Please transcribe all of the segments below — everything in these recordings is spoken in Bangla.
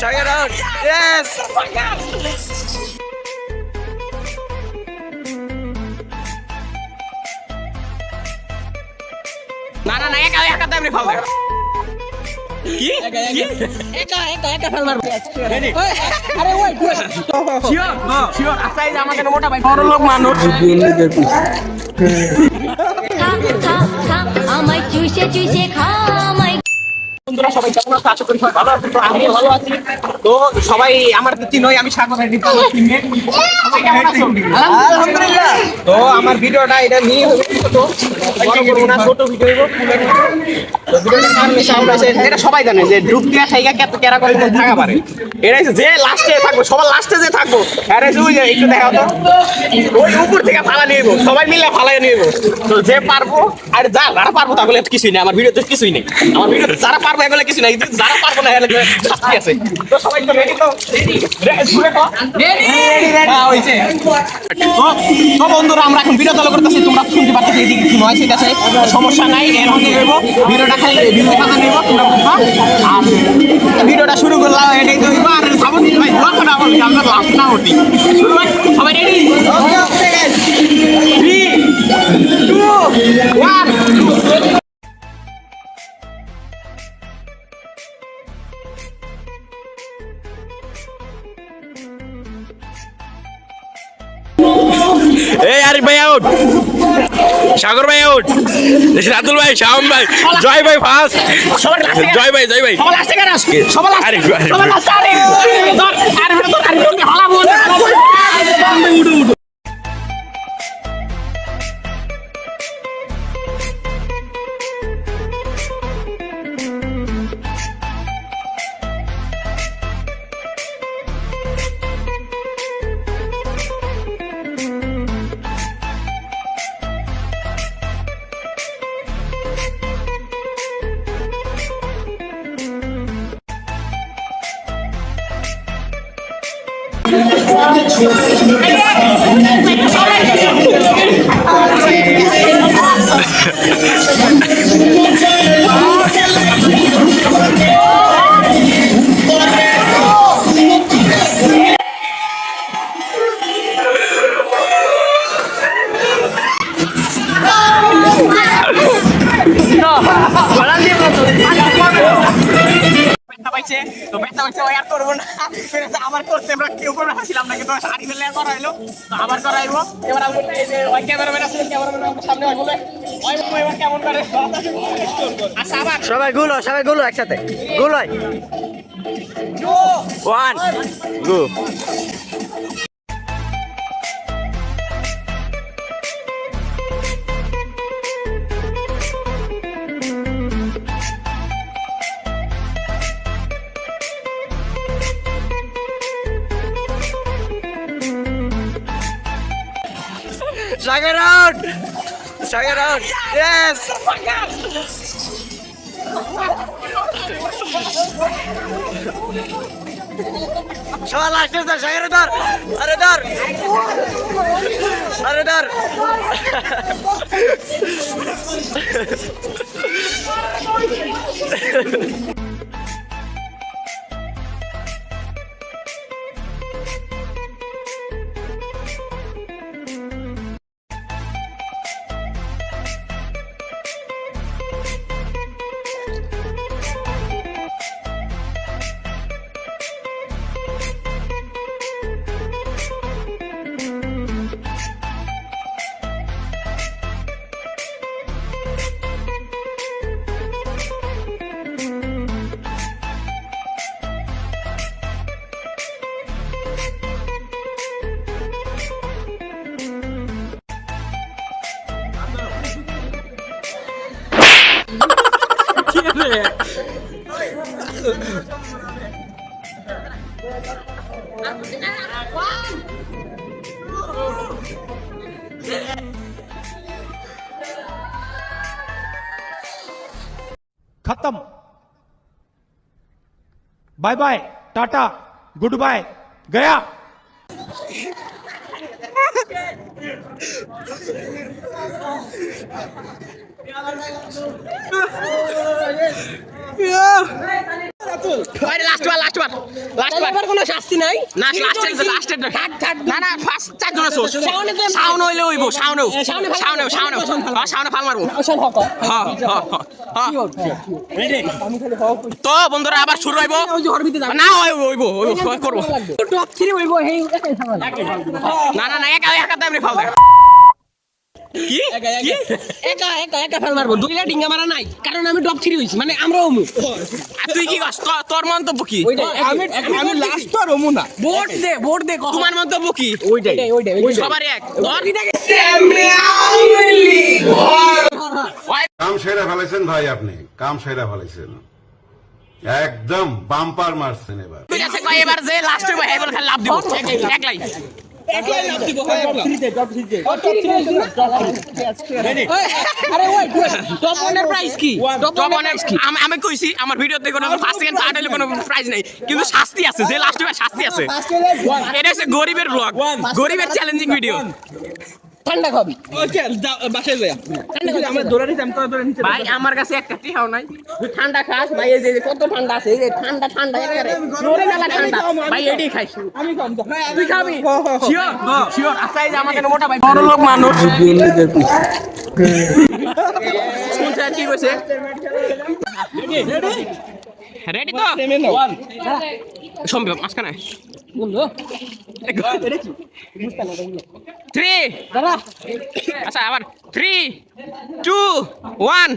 Check it out. Yes. না না না একা একা তেমনি ফাল দেখ কি একা ফাল মারব আরে ওই শিওর শিওর আচ্ছা এই যে আমাদের মোটা ভাই বড় লোক মানুষ আমায় চুষে চুষে খামাই বন্ধুরা সবাই কেমন আছো? আশা করি সবাই ভালো আছেন। তো আমিও ভালো আছি। তো সবাই আমার চিনোই, আমি সাগরের রিপোর্ট টিমে। সবাই কেমন আছো? আলহামদুলিল্লাহ। তো আমার ভিডিওটা এটা নিয়ে তো বড় করব না, ছোট ভিডিও হইব। তো ভিডিওটা কারণে সাউন্ড আছে এটা সবাই জানে যে ডুব দিয়া খাইগা কত কেরা করে থাকা পারে। এরাই যে লাস্টে থাকবো, সবার লাস্টে যে থাকবো আরে ওই যে একটু দেখাও তো ওই উপর থেকে ফালা নিয়ে যাবো, সবাই মিলে ফালাই নিয়ে যাবো। তো যে পারবো আর যারা পারবো তাহলে কিছুই নেই, আমার ভিডিওতে কিছুই নেই। আমার ভিডিওতে যারা পারবো এগুলো কিছু নাই, যারা পারবো না এগুলো শাস্তি আছে। তো সবাই তো রেডি? তো তো বন্ধুরা আমরা এখন ভিডিও চালু করতেছি, তোমরা শুনতে পাচ্ছি এদিকে কি নয় ঠিক আছে, সমস্যা নাই। এর মধ্যে নেবো ভিডিওটা খালি ভিডিও কথা নেব, তোমরা বুঝবা। আর ভিডিওটা শুরু করলাম এটাই তো হইবা। আর সামন ভাই ব্লগ না বলি আমরা লাস্ট না উঠি। সবাই রেডি? 3 2 1 এই আরিফ ভাই আউট, সাগর ভাই আউট, রাতুল ভাই, শাওন ভাই, জয় ভাই ফার্স্ট, জয় ভাই জয় ভাই সবার লাস্টে কার আসে? সবার লাস্টে আরিফ সবার লাস্টে আরে ধর আরে তো আরে তো হালা বল উঠো উঠো। তো বেটা হচ্ছে ওই আর করবো না, আবার করতে আমরা কেউ করে হাসিলাম না, কিন্তু শাড়ি ফেলে করাইলো তো আবার করাইবো। এবার আমি এই যে ওই ক্যামেরাম্যান আছে, ক্যামেরাম্যান সামনে হয় বলে ওই এবার কেমন করে আচ্ছা আবার সবাই গুলো একসাথে গুলো 1 গো। Sugar out! Sugar out! Yes! সবার লাস্টে ধর, সাগরে ধর, আরে ধর, আরে ধর। खत्म। Bye bye, tata, good bye, गया। এবার কোনো শাস্তি নাই না না ফার্স্ট চার জন আছো সাউন্ড হইলে হইব সাউন্ড ফাল মারবো তো বন্ধুরা আবার শুরু হইব না হইব করবো টপ 3 হইব হেই না একা টাইমে ফাল দেয় কি একা ফেল মারবো দুইটা ডিঙ্গা মারা নাই কারণ আমি টপ 3 হইছি মানে আমরা ওমু আর তুই কি কস তোর মন্তব্য কি আমি লাস্ট তো আর ওমু না ভোট দে তোমার মন্তব্য কি ওইটাই সবার এক তোর কাম সেরা ফেলেছেন ভাই, আপনি কাম সেরা ফেলেছেন, একদম বাম্পার মারছেন এবার। ঠিক আছে কয় এবার যে লাস্ট হইব হেবল খালি লাভ দিব একলাই আরে ওই টপ 1 এর প্রাইস কি টপ ওয়ান আমি কইছি আমার ভিডিওতে কোনো ফার্স্ট সেকেন্ড থার্ড হইলে কোনো প্রাইজ নাই কিন্তু শাস্তি আছে যে লাস্ট হইব শাস্তি আছে এটা হচ্ছে গরিবের ব্লগ গরিবের চ্যালেঞ্জিং ভিডিও ঠান্ডা খাবি ওকে বাসায় যা আমরা দৌড়া দিছি আমি তো দৌড়া নিচে ভাই আমার কাছে একটা টিহাও নাই তুই ঠান্ডা খাস ভাই এই যে কত ঠান্ডা আছে এই যে ঠান্ডা একেবারে জোরে মেলা ঠান্ডা ভাই এটাই খাইছি আমি কম তো তুই খাবি শিওর আচ্ছা এই যে আমাদের মোটা ভাই বড় লোক মানুষ শুনছেন কি কইছে রেডি তো সম্ভব মাঝখানে বন্ধু 3 আচ্ছা আবার 3 2 1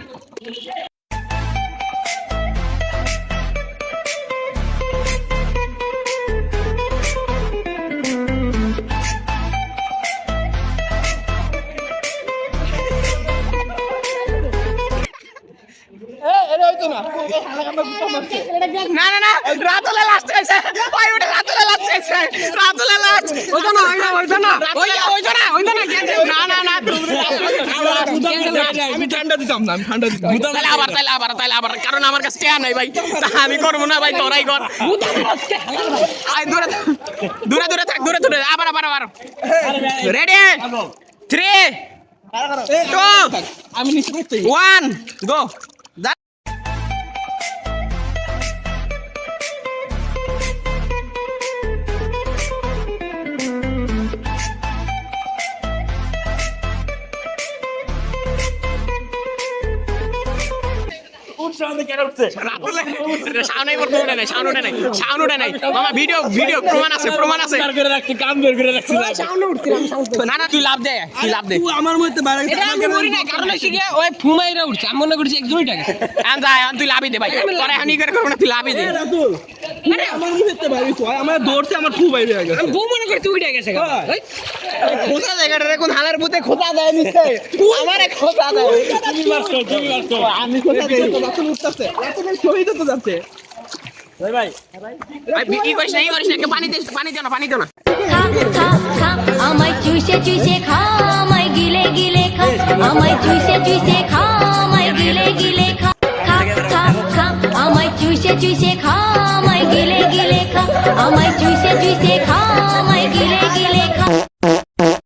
না রাতুলে লাস্ট হইছে ওই ওটা রাতুলে লাস্ট হইছে রাতুলে লাস্ট ওইটা না না আমি ঠান্ডা দিতাম না আমি ঠান্ডা দিতাম তাহলে আবার কারণ আমার কাছে টেয়া নাই ভাই তা আমি করবো না ভাই তোরাই কর আই দূরে থাক আবার রেডি 3 2 আমি নিচে করতে 1 গো সাউন্ড নাই মামা ভিডিও প্রমাণ আছে না তুই লাভ দে আমার মধ্যে বাড়া এটা আমি মরি না কারণ হচ্ছে কি ওই ফুমাইরা উঠছে আমি মনে করছি একজনই টাকা তুই লাভই দে ভাই তোরা হানি করে করবো না তুই লাভই দে রাতুল আরে আমার মধ্যে বাড়ি তো আমার দৌড়তে আমার খুব বাইরে হয়ে গেছে আমি বউ মনে করছি উঠে গেছে খোঁজা জায়গাটা রে কোন হালার পুতে খোঁজা দেয় নিছে আমারে খোঁজা দেয় তুমি মারছো আমি কোথা থেকে রাতুল উঠতেছে রাতুলের শহীদ তো যাচ্ছে ভাই কি করিস না পানি দিও না খা আমায় চুষে খা আমায় গিলে খা আমায় চুষে খা আমায় গিলে খা খা আমায় চুষে খা আমায় গিলে খা আমায় চুষে খা